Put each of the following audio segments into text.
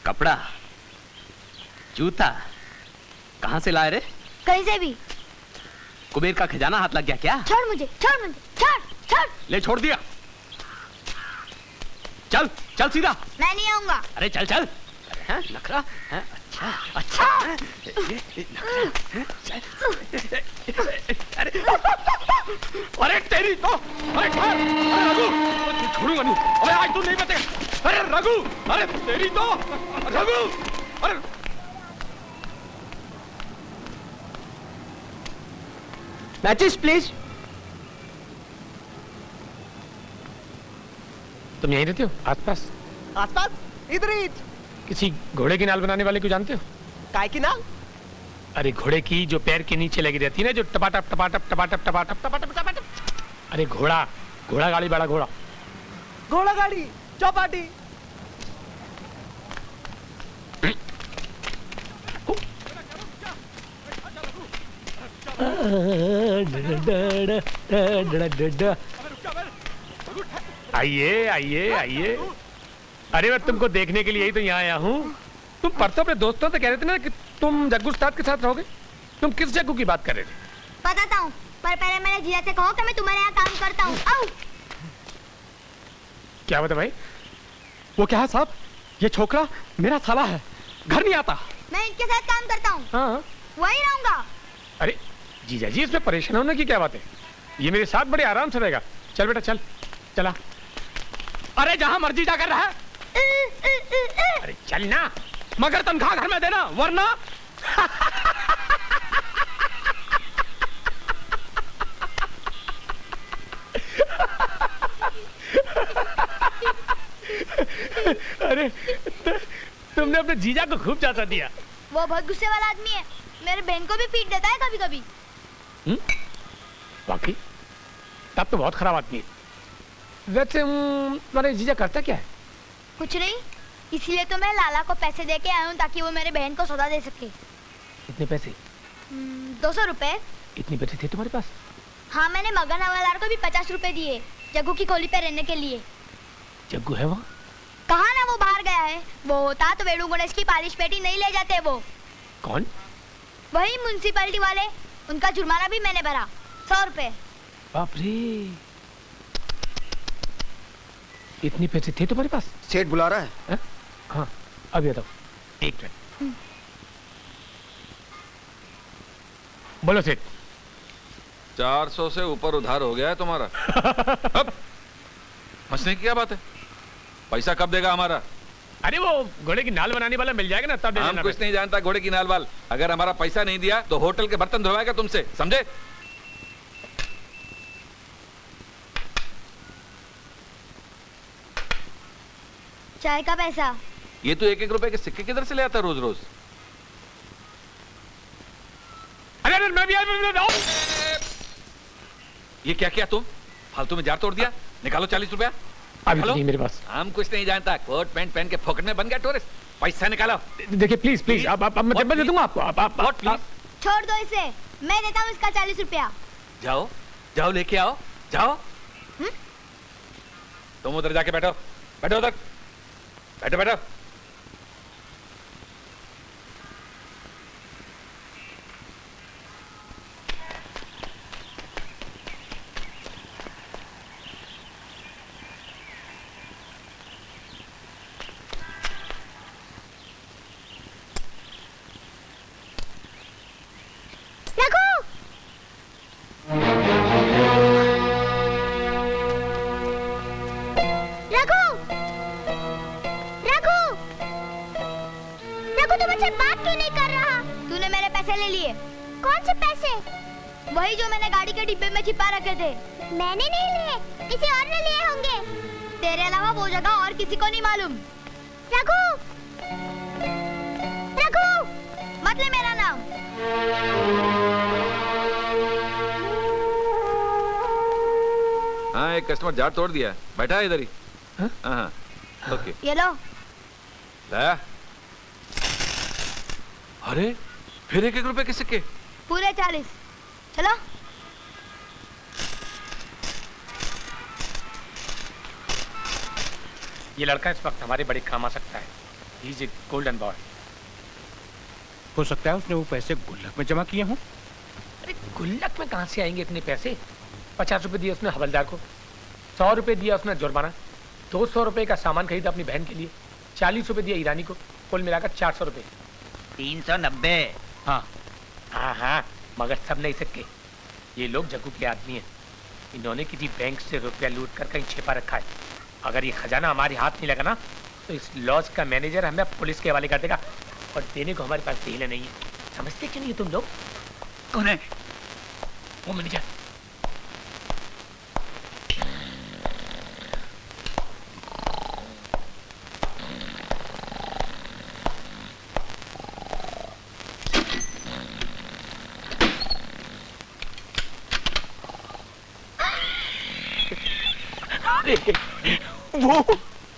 कपड़ा, जूता कहाँ से लाए रे? कहीं से भी। कुबेर का खजाना हाथ लग गया क्या? छोड़ मुझे, छोड़ मुझे, छोड़, छोड़। ले छोड़ दिया। चल चल सीधा। मैं नहीं आऊंगा। अरे चल चल। अरे नखरा? अच्छा अच्छा। अरे तेरी तो, अरे रघु, छोड़ूंगा नहीं। अरे आज तू नहीं बचेगा। अरे रघु, अरे तेरी तो, रघु, अरे मैचेस प्लीज। तुम यहीं रहते हो आसपास? आसपास इधर ही। किसी घोड़े की नाल बनाने वाले को जानते हो? काय की नाल? अरे घोड़े की जो पैर के नीचे लगी रहती है ना, जो टपाटप टपाटप टपाटप टपाटप टपाटप टपाटप। अरे घोड़ा, घोड़ा गाड़ी, बड़ा घोड़ा। घोड़ा गाड़ी, चौपाटी। आइए आइए आइए। अरे मैं तुमको देखने के लिए ही तो यहाँ आया हूँ। तुम परसों अपने दोस्तों से कह रहे थे ना कि तुम जग्गू उस्ताद के साथ रहोगे। तुम किस जग्गू की बात कर रहे थे? बताता हूँ, पर पहले मैंने जीजा से कहो कि मैं तुम्हारे यहाँ काम करता हूँ। आओ। क्या बता भाई? वो क्या है साहब, ये छोकरा मेरा साला है, घर नहीं आता। मैं इनके साथ काम करता हूँ। हाँ। वही रहूंगा। अरे जीजा जी, इसमें परेशान होने की क्या बात है? ये मेरे साथ बड़े आराम से रहेगा। चल बेटा चल। चला। अरे जहां मर्जी जाकर रहा। अरे चल ना। मगर तनख्वाह घर में देना, वरना अरे तुमने अपने जीजा को खूब चाचा दिया। वो बहुत गुस्से वाला आदमी है, मेरे बहन को भी पीट देता है कभी कभी। वाकई? तब तो बहुत खराब आदमी है। वैसे तुम्हारे जीजा करता क्या है? कुछ नहीं, इसलिए तो मैं लाला को पैसे दे के आया हूँ ताकि वो मेरे बहन को सौदा दे सके। कितने पैसे? 200 रुपए। इतने पैसे थे तुम्हारे पास? हाँ, मैंने मगन हवालदार को भी 50 रुपए दिए जग्गू की खोली पे रहने के लिए। जग्गू है वहाँ? कहा ना, वो बाहर गया है। वो होता तो वेणु गणेश की पालिश पेटी नहीं ले जाते वो। कौन? वही म्युनिसिपैलिटी वाले। उनका जुर्माना भी मैंने भरा, 100 रुपए। बाप रे, इतने पैसे थे तुम्हारे पास? सेठ बुला रहा है। हाँ अभी बताओ, एक मिनट। बोलो सेठ। 400 से ऊपर उधार हो गया है तुम्हारा। अब हंसने की क्या बात है? पैसा कब देगा हमारा? अरे वो घोड़े की नाल बनाने वाला मिल जाएगा ना, तब दे देना। हम कुछ नहीं जानता घोड़े की नाल वाल। अगर हमारा पैसा नहीं दिया तो होटल के बर्तन धुलवाएगा तुमसे, समझे? चाय का पैसा। ये तो 1-1 रुपए के सिक्के किधर से ले आता रोज रोज? अरे मैं भी ये क्या किया तुम? फालतू में जार तोड़ दिया। निकालो 40 रुपया। अभी नहीं मेरे पास। हम कुछ नहीं जानता। कोट पैंट पहन के फोकट में बन गया टूरिस्ट। पैसा निकालो। देखिए प्लीज प्लीज, अब मैं जब दे दूंगा आपको। आप छोड़ दो इसे, मैं देता हूँ इसका 40 रुपया। जाओ जाओ लेके आओ, जाओ। तुम उधर जाके बैठो, बैठो उधर, बैठो बैठो। वही जो मैंने गाड़ी के डिब्बे में छिपा रखे थे। मैंने नहीं लिए, किसी और ने लिए होंगे। तेरे अलावा वो जगह और किसी को नहीं मालूम। रघु, रघु, मत ले मेरा नाम। हाँ, एक कस्टमर जार तोड़ दिया, बैठा है इधर ही। हाँ ओके। ये लो। लाया। अरे फिर 1-1 रुपए के सिक्के। पूरे 40। चलो। ये लड़का इस वक्त हमारे बड़े काम आ सकता है। He is a golden boy. हो सकता है उसने वो पैसे गुल्लक में जमा किए हों। अरे गुल्लक में कहाँ से आएंगे इतने पैसे? 50 रुपए दिए उसने हवलदार को, 100 रुपए दिया उसने जुर्माना, 200 रुपए का सामान खरीदा अपनी बहन के लिए, 40 रुपए दिया ईरानी को, कुल मिलाकर 400 रुपए। 390। हाँ, हाँ, मगर सब नहीं सके। ये लोग जग्गू के आदमी हैं। इन्होंने किसी बैंक से रुपया लूट कर कहीं छिपा रखा है। अगर ये खजाना हमारे हाथ नहीं लगा ना तो इस लॉज का मैनेजर हमें पुलिस के हवाले कर देगा, और देने को हमारे पास ढीले नहीं है। समझते क्यों नहीं तुम लोग? कौन है? वो मैनेजर।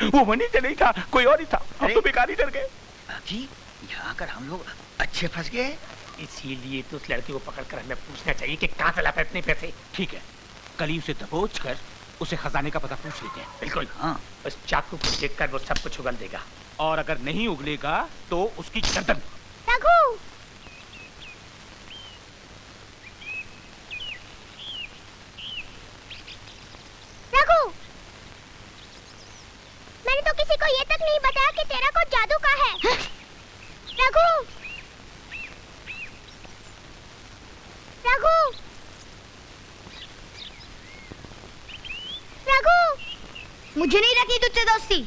वो मैनेजर नहीं था, कोई और ही था। हम तो बेकार ही डर गए। बाकी यहाँ कर हम लोग अच्छे फंस गए। इसीलिए तो उस लड़के को पकड़कर हमें पूछना चाहिए कि कहाँ से लाता है इतने पैसे। ठीक है, कल ही उसे दबोच कर उसे खजाने का पता पूछ लेते हैं। बिल्कुल। हाँ। उस चाकू को देखकर वो सब कुछ उगल देगा। और अगर नहीं उगलेगा तो उसकी गर्दन। रघु, रघु, मैंने तो किसी को ये तक नहीं बताया कि तेरा कोट जादू का है। रघु, रघु, रघु, मुझे नहीं रखी तुझसे दोस्ती।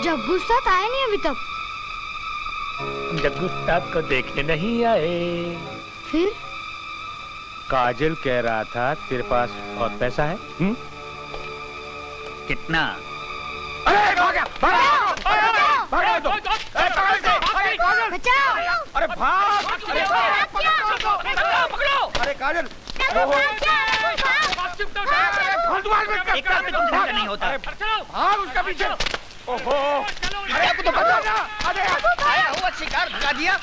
जग्गू साथ आया नहीं अभी तक। जग्गू साहब को देखने नहीं आए। फिर काजल कह रहा था तेरे पास और पैसा है। कितना? अरे भाग गया, भाग दो। बचाओ। अरे भाग! अरे काजल, नहीं होता। भाग उसका पीछे। ओहो, अरे आपको तो बचाओ ना। अरे आया हुआ शिकार भगा दिया।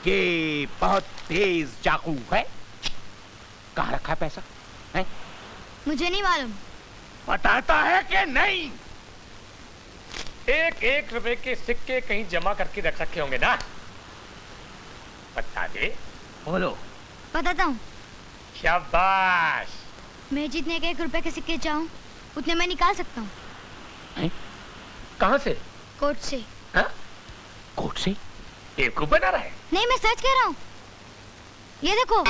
ये बहुत तेज चाकू है। कहाँ रखा है पैसा? है? मुझे नहीं मालूम। बताता है कि नहीं? 1-1 रुपए के सिक्के कहीं जमा करके रख रखे होंगे ना? बता दे। बोलो। बताता हूँ। शाबाश। मैं जितने के 1 रुपए के सिक्के चाहूँ उतने मैं निकाल सकता हूँ। कहाँ से? कोट से। हाँ? कोट से? बेवकूफ बना रहा है। नहीं, मैं सच कह रहा हूँ। ये देखो।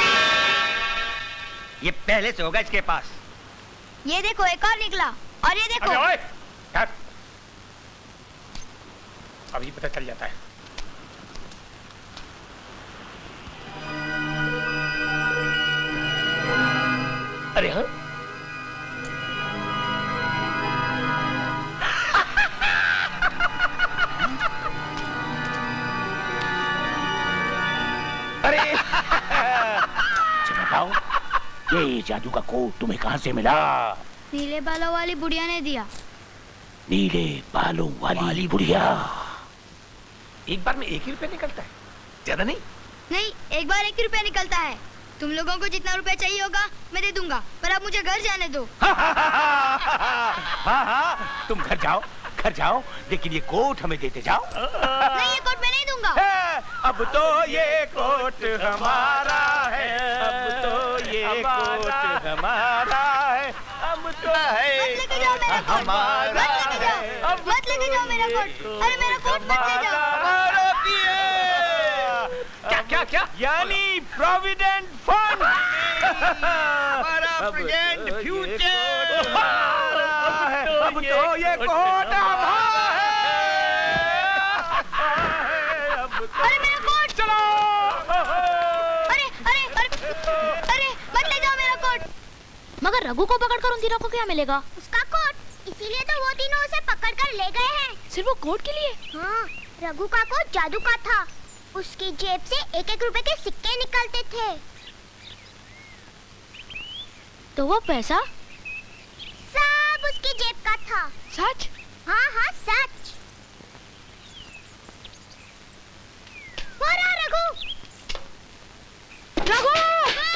ये पहले से होगा इसके पास। ये देखो, एक और निकला। और ये देखो। अबे ओए, हट। अभी पता चल जाता है। अरे हाँ, अरे बताओ, ये जादू का कोट तुम्हें कहाँ से मिला? नीले बालों वाली बुढ़िया ने दिया। नीले बालों वाली बुढ़िया। एक बार में 1 ही रुपया निकलता है, ज्यादा नहीं। नहीं, एक बार 1 ही रुपया निकलता है। तुम लोगों को जितना रुपया चाहिए होगा मैं दे दूंगा, पर अब मुझे घर जाने दो। हाँ, तुम घर जाओ, लेकिन ये कोट हमें देते जाओ। नहीं, ये कोट मैं नहीं दूंगा। अब तो ये कोट हमारा है, अब तो ये कोट हमारा है, अब तो मत लेके जाओ मेरा कोट। हमारा मत लेके जाओ, मत लेके जाओ मेरा कोट। अरे मेरा कोट मत ले जाओ। क्या? यानी प्रोविडेंट फंड। हमारा प्रेजेंट फ्यूचर। अब तो ये कोट हमारा है, अब मगर रघु को पकड़कर उन तीनों को क्या मिलेगा? उसका कोट, इसीलिए तो वो तीनों उसे पकड़कर ले गए हैं। सिर्फ वो कोट के लिए? हाँ, रघु का कोट जादू का था। उसकी जेब से 1-1 रुपए के सिक्के निकलते थे। तो वो पैसा सब उसकी जेब का था। सच? हाँ हाँ सच। वो रहा रघु। रघु!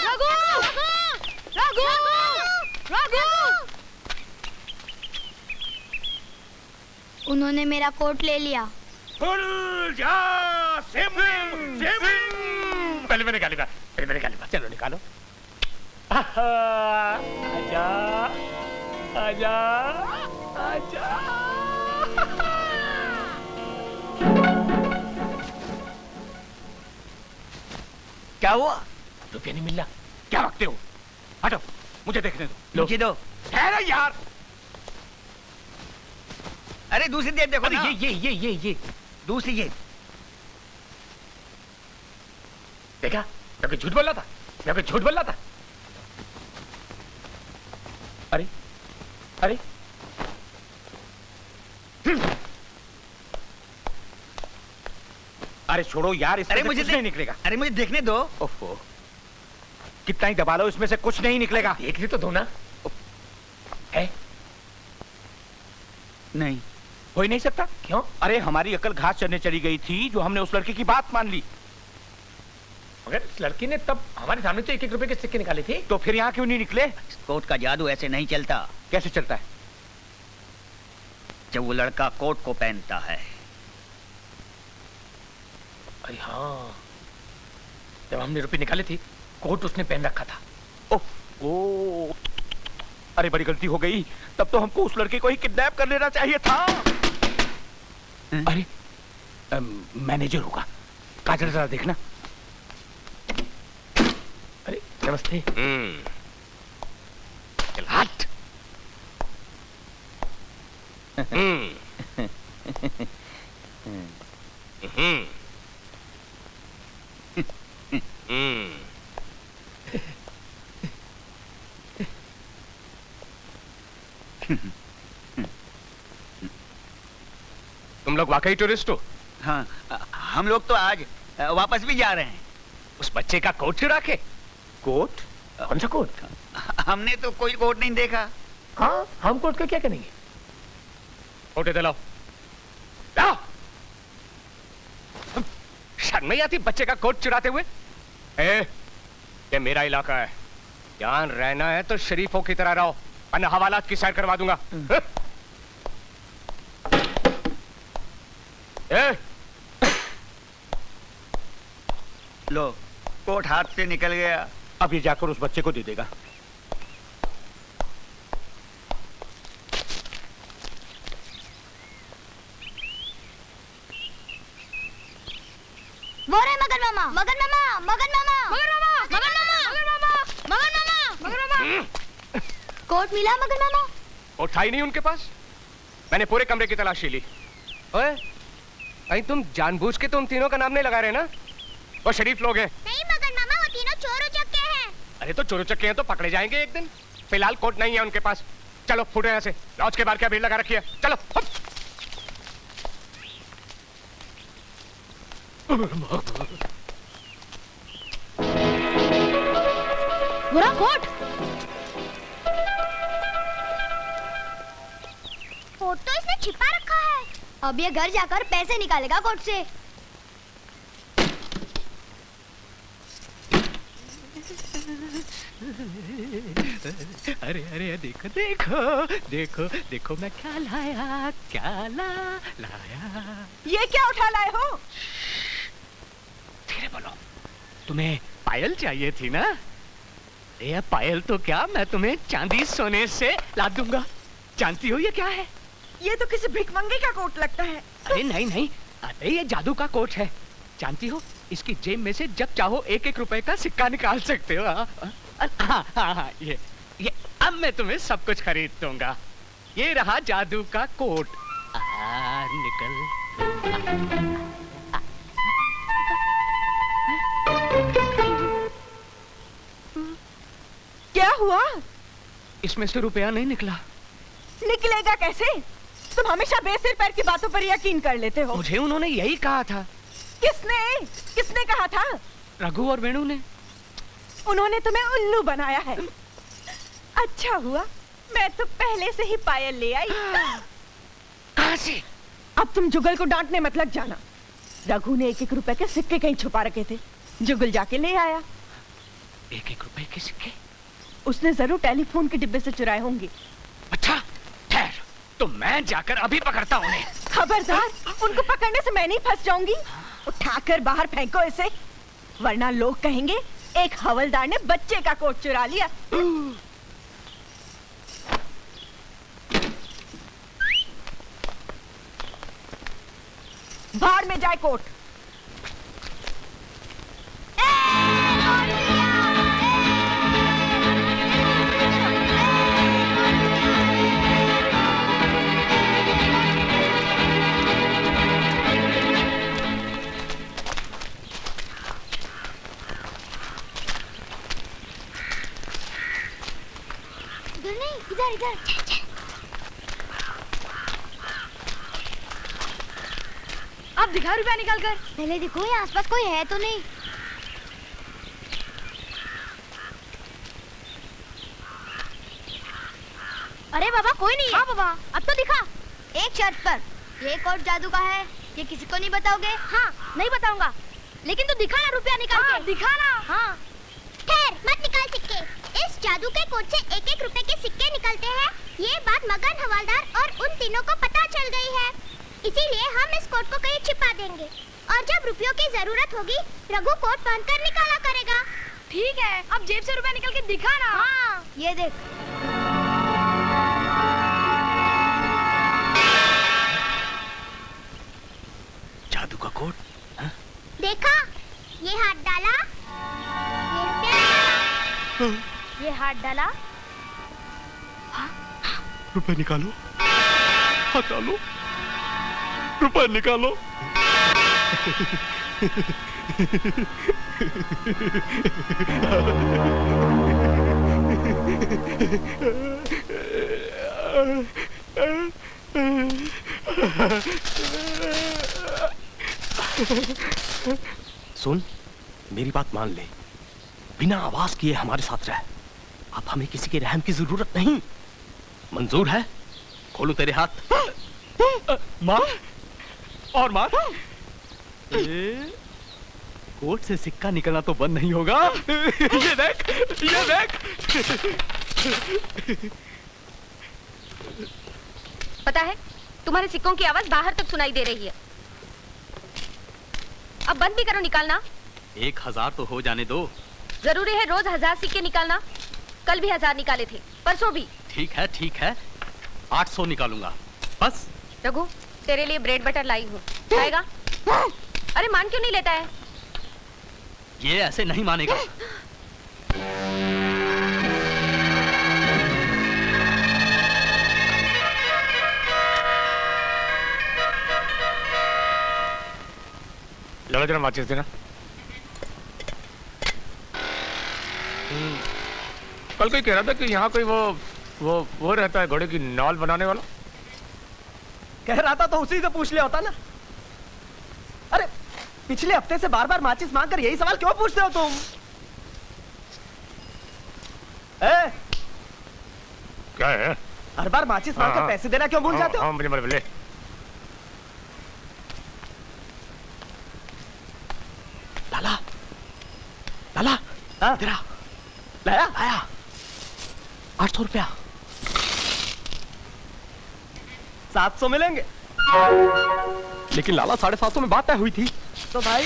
रघु! रघु! रघु! उन्होंने मेरा कोट ले लिया। पहले मैंने निकाली बात, पहले मैंने निकाली बात। चलो निकालो। आजा, आजा, आजा। क्या हुआ? रुपया नहीं मिल रहा। क्या रखते हो? हटो, मुझे देखने दो। मुझे दो। ठहरो यार। अरे दूसरी जेब देखो अरे ना। ये दूसरी जेब। देखा? मैं कोई झूठ बोल रहा था, मैं कोई झूठ बोल रहा था। अरे अरे अरे छोड़ो यार, इसमें अरे से मुझे कुछ नहीं निकलेगा। अरे मुझे देखने दो। ओफो, कितना ही दबा लो, इसमें से कुछ नहीं निकलेगा। देखने तो दो ना। है? नहीं। हो ही नहीं सकता। क्यों? अरे हमारी अकल घास चरने चली गई थी जो हमने उस लड़के की बात मान ली। मगर इस लड़की ने तब हमारे सामने तो 1-1 रुपए के सिक्के निकाले थे। तो फिर यहाँ क्यों नहीं निकले? कोट का जादू ऐसे नहीं चलता। कैसे चलता है? जब वो लड़का कोट को पहनता है। अरे हाँ, जब हमने रुपए निकाले थे कोट उसने पहन रखा था। ओ, अरे बड़ी गलती हो गई। तब तो हमको उस लड़के को ही किडनैप कर लेना चाहिए था। अरे मैनेजर होगा। काजल जरा देखना। अरे नमस्ते। चल हट। तुम लोग वाकई टूरिस्ट हो? हाँ, हम लोग तो आज वापस भी जा रहे हैं। उस बच्चे का कोट चुरा के? कोट? कौन सा कोट? हमने तो कोई कोट नहीं देखा। हाँ, हम कोट का क्या करेंगे? कोट इधर लाओ। लाओ। शर्म नहीं आती बच्चे का कोट चुराते हुए? ये मेरा इलाका है, ध्यान रहना है तो शरीफों की तरह रहो, वरना हवालात की सैर करवा दूंगा। लो, कोट हाथ से निकल गया। अब ये जाकर उस बच्चे को दे देगा। वो रहे मगन मामा, मगन मामा, मगन मामा, मगन मामा, मगन मामा, मगन मामा, मगन मामा, मगन मामा। कोट मिला मगन मामा? कोट था ही नहीं उनके पास। मैंने पूरे कमरे की तलाशी ली। ओए, कहीं तुम जानबूझ के तुम तीनों का नाम नहीं लगा रहे ना? वो शरीफ लोग हैं। नहीं मगन मामा, वो तीनों चोर उचक्के हैं। अरे तो चोर उचक्के हैं तो पकड़े जाएंगे एक दिन। फिलहाल कोट नहीं है उनके पास। चलो फूटो यहाँ से। लॉज के बाहर क्या भीड़ लगा रखी है? चलो। बुरा कोट। कोट तो इसने छिपा रखा है। अब ये घर जाकर पैसे निकालेगा कोट से। अरे अरे देखो देखो देखो देखो मैं क्या लाया, क्या लाया। ये क्या उठा लाए हो? धीरे बोलो। तुम्हें पायल चाहिए थी ना? ये पायल तो क्या, मैं तुम्हें चांदी सोने से ला दूंगा। जानती हो ये क्या है? ये तो किसी भिखमंगे का कोट लगता है। अरे नहीं नहीं, अरे ये जादू का कोट है। जानती हो, इसकी जेब में से जब चाहो 1-1 रुपए का सिक्का निकाल सकते हो। हाँ, ये अब मैं तुम्हें सब कुछ खरीद दूंगा। ये रहा जादू का कोट। निकल। क्या हुआ? उसमें से रुपया नहीं निकला। निकलेगा कैसे? तुम हमेशा बेसिर पैर की बातों पर यकीन कर लेते हो। मुझे उन्होंने यही कहा था। किसने कहा था? रघु और वेणु ने। उन्होंने तुम्हें उल्लू बनाया है। अच्छा हुआ मैं तो पहले से ही पायल ले आई। कहाँ से? अब तुम जुगल को डांटने मत लग जाना। रघु ने 1-1 रुपए के सिक्के कहीं छुपा रखे थे, जुगल जाके ले आया। 1-1 रुपए के सिक्के? उसने जरूर टेलीफोन के डिब्बे से चुराए होंगे। अच्छा ठहर, तो मैं जाकर अभी पकड़ता हूँ उन्हें। खबरदार, उनको पकड़ने से मैं नहीं फंस जाऊंगी। उठाकर बाहर फेंको इसे, वरना लोग कहेंगे एक हवलदार ने बच्चे का कोट चुरा लिया। भाड़ में जाए कोट। इधर इधर। अब दिखा रुपया निकाल कर। पहले देखो यहाँ आसपास कोई है तो नहीं। अरे बाबा कोई नहीं है। हाँ बाबा अब तो दिखा। एक शर्त पर, ये कोट जादू का है, ये किसी को नहीं बताओगे? हाँ नहीं बताऊंगा, लेकिन तू दिखा ना रुपया निकाल के। दिखा ना। हाँ ठहर, मत निकाल सिक्के। इस जादू के कोट से 1-1 रुपए के सिक्के निकलते हैं। ये बात मगन, हवलदार और उन तीनों को पता चल गई है, इसीलिए हम इस कोट को कहीं छिपा देंगे और जब रुपयों की जरूरत होगी रघु कोट पहनकर निकाला करेगा। ठीक है, अब जेब से रुपया निकल के दिखा ना। हाँ ये देख। जादू का कोट। देखा, ये हाथ डाला, ये रुपया निकाला। ये हाथ डाला, रुपए निकालो, हाथ डालो, रुपए निकालो। सुन, मेरी बात मान ले, बिना आवाज किए हमारे साथ रह। अब हमें किसी के रहम की जरूरत नहीं। मंजूर है? खोलू तेरे हाथ। मार और मार। कोट से सिक्का निकलना तो बंद नहीं होगा। ये देख, ये देख। पता है, तुम्हारे सिक्कों की आवाज बाहर तक सुनाई दे रही है। अब बंद भी करो निकालना। 1000 तो हो जाने दो। जरूरी है रोज 1000 सिक्के निकालना? कल भी 1000 निकाले थे, परसों भी। ठीक है, ठीक है, 800 निकालूंगा बस। रघु, तेरे लिए ब्रेड बटर लाई हूँ, खाएगा? अरे मान क्यों नहीं लेता है? ये ऐसे नहीं मानेगा। लो जरा माचिस देना। कल कोई कह रहा था कि यहाँ कोई वो रहता है घोड़े की नाल बनाने वाला। कह रहा था तो उसी से पूछ लिया होता ना। अरे पिछले हफ्ते से बार बार माचिस मांगकर यही सवाल क्यों पूछते हो तुम? क्या है? हर बार माचिस मांगकर पैसे देना क्यों भूल जाते हो? मुझे बोले। लाला, लाला, तेरा लाया? आया 800 रुपया। 700 मिलेंगे। लेकिन लाला 750 में बात तय हुई थी। तो भाई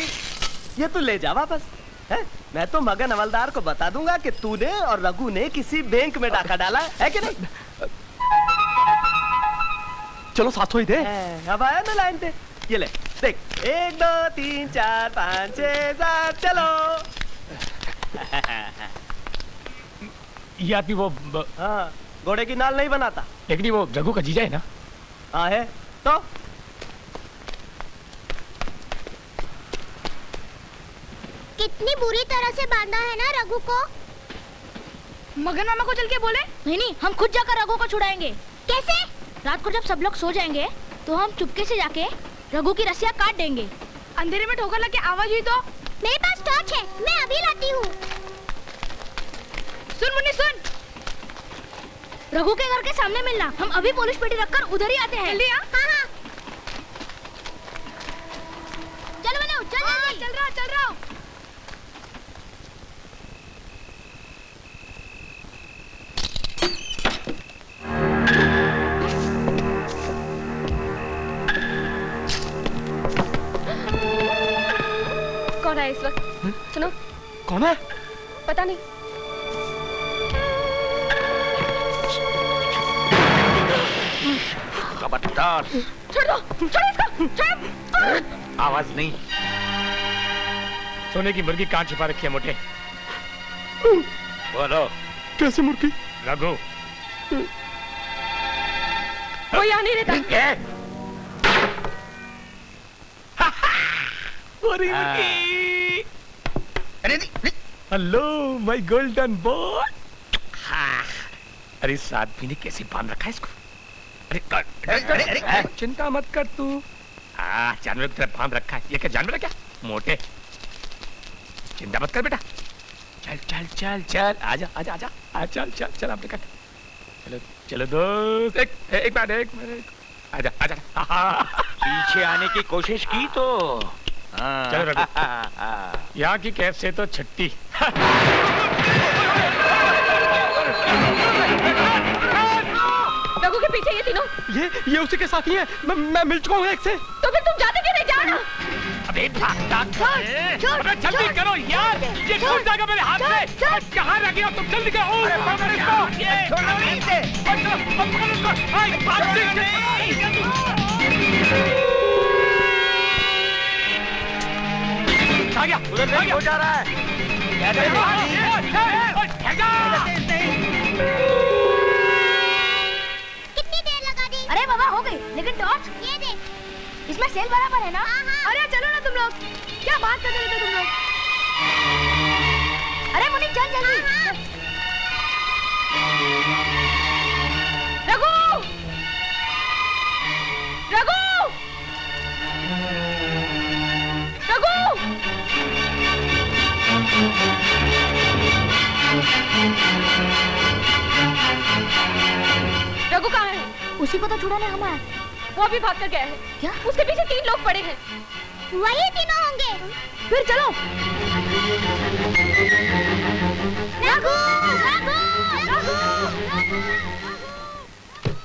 ये तू ले जा वापस है? मैं तो मगन हवलदार को बता दूंगा कि तूने और रघु ने किसी बैंक में डाका डाला है कि नहीं? चलो 700 ही दे। अब आया ना लाइन पे। ये ले देख, 1 2 3 4 5 6 7 चलो। ये आदमी वो हाँ, घोड़े की नाल नहीं बनाता। लेकिन ये वो रघु का जीजा है ना? हाँ है तो। कितनी बुरी तरह से बांधा है ना रघु को। मगन मामा को चल के बोले? नहीं, हम खुद जाकर रघु को छुड़ाएंगे। कैसे? रात को जब सब लोग सो जाएंगे तो हम चुपके से जाके रघु की रस्सियाँ काट देंगे। अंधेरे में ठोकर लग के आवाज हुई तो? मेरे पास टॉर्च है, मैं अभी लाती हूँ। सुन मुन्नी सुन, रघु के घर के सामने मिलना, हम अभी पुलिस पेटी रखकर उधर ही आते हैं। जल्दी आ। हाँ। चल बनो, चल जल्दी। चल रहा हूँ। कौन है इस वक्त? सुनो। कौन है? पता नहीं। खबरदार। छोड़ दो इसको, छोड़। आवाज नहीं। सोने की मुर्गी कहाँ छिपा रखी है मोटे? बोलो। कैसे मुर्गी? रघु। वो यहाँ नहीं रहता। Hello my golden boy. अरे इस आदमी ने कैसे बांध रखा है इसको? अरे चिंता मत कर तू। जानवर की तरह बांध रखा है। ये क्या जानवर है क्या? मोटे चिंता मत कर बेटा। चल चल चल चल आजा चल आपने कहा। चलो दोस्त, एक मिनट आजा। पीछे आने की कोशिश की तो चलो रघु। यहाँ की कैफ से तो छट्टी। रघु के पीछे ये तीनों। ये उसी के साथी हैं। मैं मिल चुका हूँ एक से। तो फिर तुम जाते क्यों नहीं? जाना। अबे अबे जल्दी करो यार, ये छूट जाएगा मेरे हाथ से। कहाँ रखे हो तुम? जल्दी करो। पकड़ इसको। आ गया, उधर हो जा रहा है। कितनी देर लगा दी? अरे बाबा हो गई, लेकिन टॉर्च ये दे। इसमें सेल बराबर है ना? हाँ। अरे चलो ना तुम लोग, क्या बात करते रहते तुम लोग? अरे मुन्नी चल जल्दी। रघु! रघु कहाँ है? उसी को तो छुड़ाने हम आए। वो अभी भाग कर गया है। क्या? उसके पीछे 3 लोग पड़े हैं। वही तीनों होंगे। फिर चलो। रघु!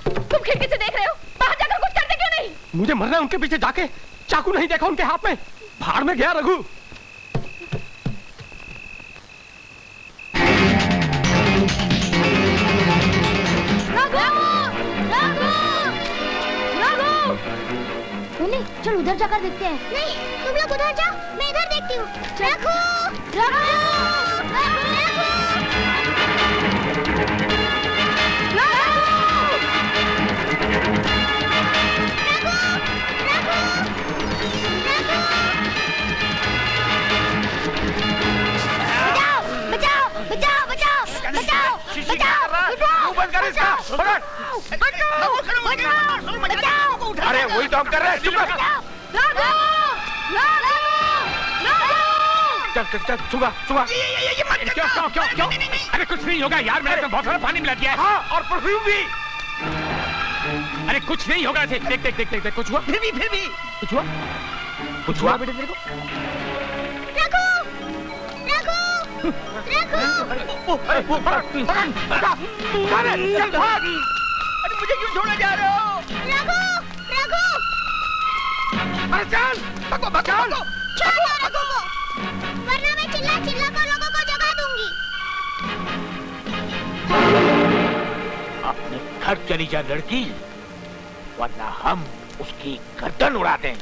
तुम खिड़की से देख रहे हो, बाहर जाकर कुछ करते क्यों नहीं? मुझे मरना है उनके पीछे जाके। चाकू नहीं देखा उनके हाथ में। भाड़ में गया रघु। चल उधर जाकर देखते हैं। नहीं, तुम लोग उधर जाओ, मैं इधर देखती हूँ। अरे वही तो हम कर रहे हैं। चल सुगा। क्यों? अरे कुछ नहीं होगा यार, मैंने तो बहुत सारा पानी मिला दिया है। हाँ, और परफ्यूम भी। अरे कुछ नहीं होगा। देख कुछ हुआ? फिर भी कुछ हुआ बेटे तेरे को? अरे मुझे क्यों छोड़े जा रहे हो? अरे चल, भगो। वरना मैं चिल्ला कर लोगों को जगा दूंगी। अपने घर चली जा लड़की, वरना हम उसकी गर्दन उड़ा दें।